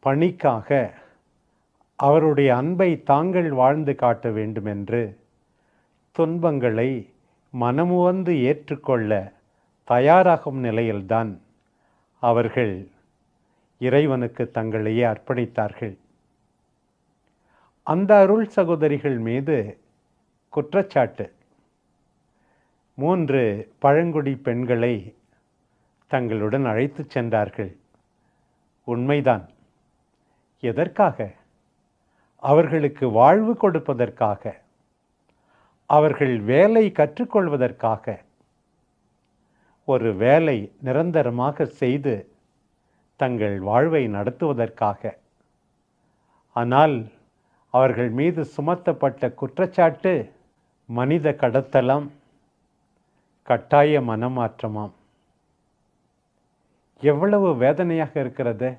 பணிக்காக அவருடைய அன்பை தாங்கள் வாழ்ந்து காட்ட வேண்டுமென்று துன்பங்களை மனமுவந்து ஏற்றுக்கொள்ள தயாராகும் நிலையில்தான் அவர்கள் இறைவனுக்கு தங்களையே அர்ப்பணித்தார்கள். அந்த அருள் சகோதரிகள் மீது குற்றச்சாட்டு. 3 பழங்குடி பெண்களை தங்களுடன் அழைத்து சென்றார்கள். உண்மைதான். எதற்காக? அவர்களுக்கு வாழ்வு கொடுப்பதற்காக, அவர்கள் வேலை கற்றுக்கொள்வதற்காக, ஒரு வேலை நிரந்தரமாக செய்து தங்கள் வாழ்வை நடத்துவதற்காக. ஆனால் அவர்கள் மீது சுமத்தப்பட்ட குற்றச்சாட்டு மனித கடத்தலாம், கட்டாய மனமாற்றமாம். எவ்வளவு வேதனையாக இருக்கிறது.